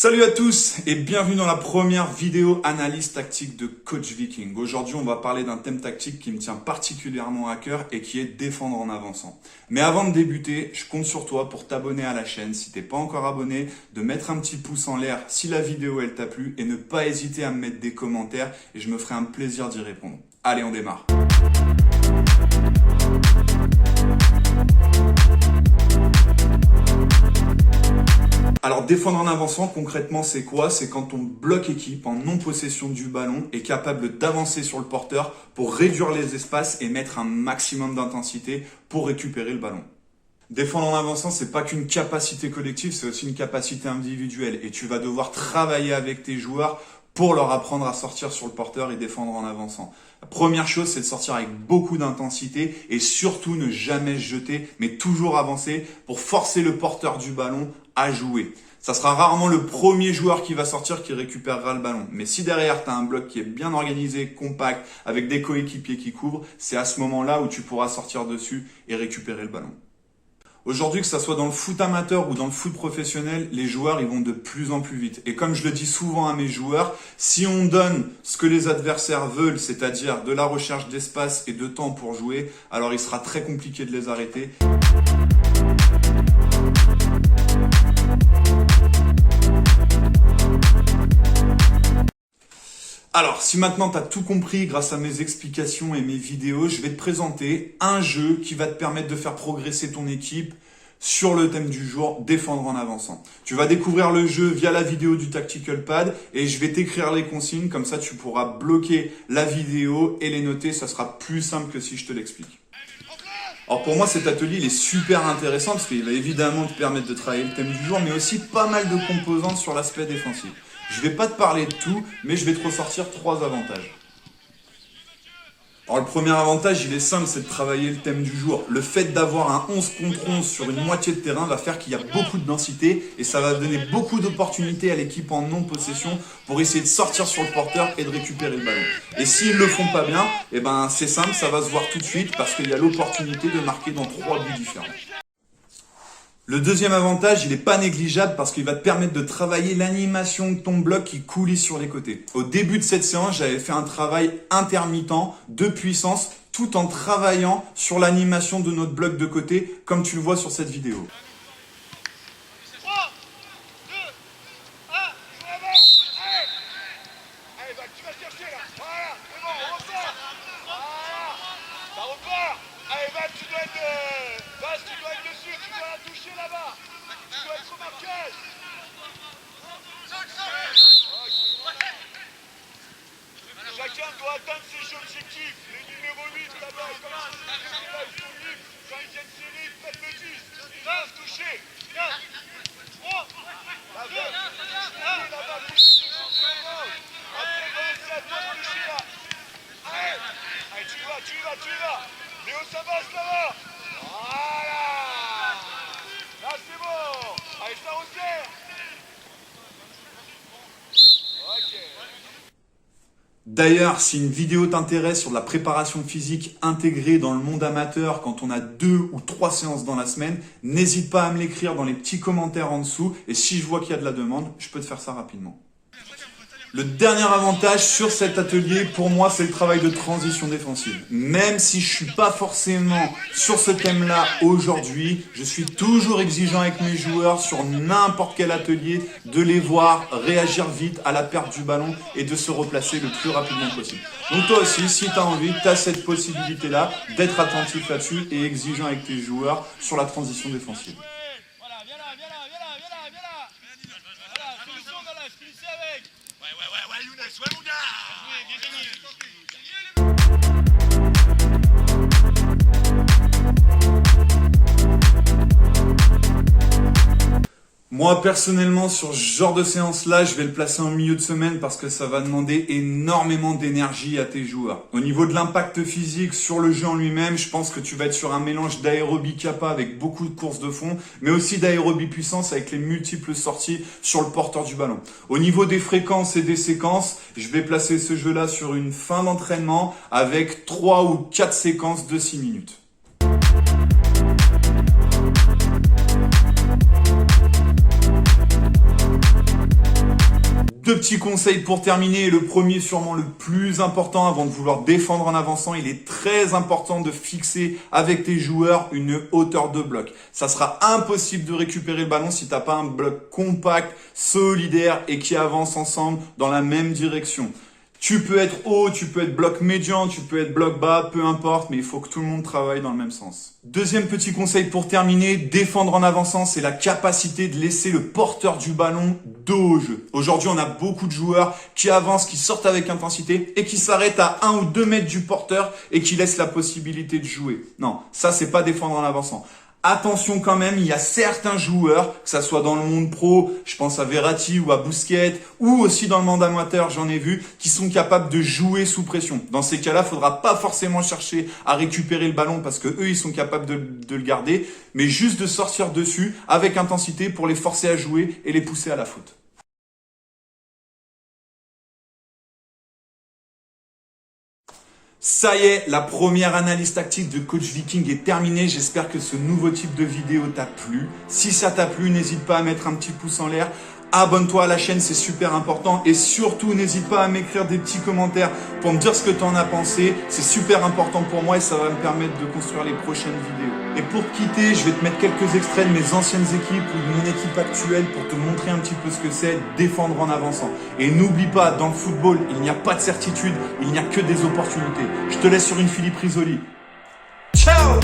Salut à tous et bienvenue dans la première vidéo analyse tactique de Coach Viking. Aujourd'hui, on va parler d'un thème tactique qui me tient particulièrement à cœur et qui est défendre en avançant. Mais avant de débuter, je compte sur toi pour t'abonner à la chaîne si t'es pas encore abonné, de mettre un petit pouce en l'air si la vidéo elle t'a plu et ne pas hésiter à me mettre des commentaires et je me ferai un plaisir d'y répondre. Allez, on démarre. Alors défendre en avançant, concrètement c'est quoi? C'est quand ton bloc équipe en non-possession du ballon est capable d'avancer sur le porteur pour réduire les espaces et mettre un maximum d'intensité pour récupérer le ballon. Défendre en avançant, c'est pas qu'une capacité collective, c'est aussi une capacité individuelle et tu vas devoir travailler avec tes joueurs pour leur apprendre à sortir sur le porteur et défendre en avançant. La première chose, c'est de sortir avec beaucoup d'intensité et surtout ne jamais se jeter, mais toujours avancer pour forcer le porteur du ballon à jouer. Ça sera rarement le premier joueur qui va sortir qui récupérera le ballon. Mais si derrière, tu as un bloc qui est bien organisé, compact, avec des coéquipiers qui couvrent, c'est à ce moment-là où tu pourras sortir dessus et récupérer le ballon. Aujourd'hui, que ça soit dans le foot amateur ou dans le foot professionnel, les joueurs ils vont de plus en plus vite. Et comme je le dis souvent à mes joueurs, si on donne ce que les adversaires veulent, c'est-à-dire de la recherche d'espace et de temps pour jouer, alors il sera très compliqué de les arrêter. Alors, si maintenant tu as tout compris grâce à mes explications et mes vidéos, je vais te présenter un jeu qui va te permettre de faire progresser ton équipe sur le thème du jour, défendre en avançant. Tu vas découvrir le jeu via la vidéo du Tactical Pad et je vais t'écrire les consignes, comme ça tu pourras bloquer la vidéo et les noter, ça sera plus simple que si je te l'explique. Alors pour moi cet atelier il est super intéressant parce qu'il va évidemment te permettre de travailler le thème du jour, mais aussi pas mal de composantes sur l'aspect défensif. Je ne vais pas te parler de tout, mais je vais te ressortir 3 avantages. Alors le premier avantage, il est simple, c'est de travailler le thème du jour. Le fait d'avoir un 11 contre 11 sur une moitié de terrain va faire qu'il y a beaucoup de densité et ça va donner beaucoup d'opportunités à l'équipe en non-possession pour essayer de sortir sur le porteur et de récupérer le ballon. Et s'ils ne le font pas bien, eh ben, c'est simple, ça va se voir tout de suite parce qu'il y a l'opportunité de marquer dans 3 buts différents. Le deuxième avantage, il n'est pas négligeable parce qu'il va te permettre de travailler l'animation de ton bloc qui coulisse sur les côtés. Au début de cette séance, j'avais fait un travail intermittent de puissance tout en travaillant sur l'animation de notre bloc de côté comme tu le vois sur cette vidéo. Chacun doit atteindre ses objectifs. Les numéros 8 là-bas, comme là, ils sont libres. Quand ils viennent serrer, faites le 10. Ils doivent toucher. 4, 3, 2, 1. Là-bas, touchez sur le championnat. Après, c'est à toi de toucher là. Allez, tu y vas. Léo, ça va, là-bas. Voilà. Là, c'est bon. Allez, ça resserre. Ok. D'ailleurs, si une vidéo t'intéresse sur de la préparation physique intégrée dans le monde amateur quand on a 2 ou 3 séances dans la semaine, n'hésite pas à me l'écrire dans les petits commentaires en dessous et si je vois qu'il y a de la demande, je peux te faire ça rapidement. Le dernier avantage sur cet atelier, pour moi, c'est le travail de transition défensive. Même si je suis pas forcément sur ce thème-là aujourd'hui, je suis toujours exigeant avec mes joueurs sur n'importe quel atelier de les voir réagir vite à la perte du ballon et de se replacer le plus rapidement possible. Donc toi aussi, si tu as envie, tu as cette possibilité-là d'être attentif là-dessus et exigeant avec tes joueurs sur la transition défensive. Ouais, mon gars. Moi, personnellement, sur ce genre de séance-là, je vais le placer en milieu de semaine parce que ça va demander énormément d'énergie à tes joueurs. Au niveau de l'impact physique sur le jeu en lui-même, je pense que tu vas être sur un mélange d'aérobie kappa avec beaucoup de courses de fond, mais aussi d'aérobie puissance avec les multiples sorties sur le porteur du ballon. Au niveau des fréquences et des séquences, je vais placer ce jeu-là sur une fin d'entraînement avec 3 ou 4 séquences de 6 minutes. 2 petits conseils pour terminer. Le premier, sûrement le plus important avant de vouloir défendre en avançant, il est très important de fixer avec tes joueurs une hauteur de bloc. Ça sera impossible de récupérer le ballon si t'as pas un bloc compact, solidaire et qui avance ensemble dans la même direction. Tu peux être haut, tu peux être bloc médian, tu peux être bloc bas, peu importe, mais il faut que tout le monde travaille dans le même sens. Deuxième petit conseil pour terminer, défendre en avançant, c'est la capacité de laisser le porteur du ballon dos au jeu. Aujourd'hui, on a beaucoup de joueurs qui avancent, qui sortent avec intensité et qui s'arrêtent à 1 ou 2 mètres du porteur et qui laissent la possibilité de jouer. Non, ça c'est pas défendre en avançant. Attention quand même, il y a certains joueurs, que ça soit dans le monde pro, je pense à Verratti ou à Busquets, ou aussi dans le monde amateur, j'en ai vu, qui sont capables de jouer sous pression. Dans ces cas-là, faudra pas forcément chercher à récupérer le ballon parce que eux, ils sont capables de le garder, mais juste de sortir dessus avec intensité pour les forcer à jouer et les pousser à la faute. Ça y est, la première analyse tactique de Coach Viking est terminée. J'espère que ce nouveau type de vidéo t'a plu. Si ça t'a plu, n'hésite pas à mettre un petit pouce en l'air. Abonne-toi à la chaîne, c'est super important. Et surtout, n'hésite pas à m'écrire des petits commentaires pour me dire ce que tu en as pensé. C'est super important pour moi et ça va me permettre de construire les prochaines vidéos. Et pour te quitter, je vais te mettre quelques extraits de mes anciennes équipes ou de mon équipe actuelle pour te montrer un petit peu ce que c'est défendre en avançant. Et n'oublie pas, dans le football, il n'y a pas de certitude, il n'y a que des opportunités. Je te laisse sur une Philippe Risoli. Ciao!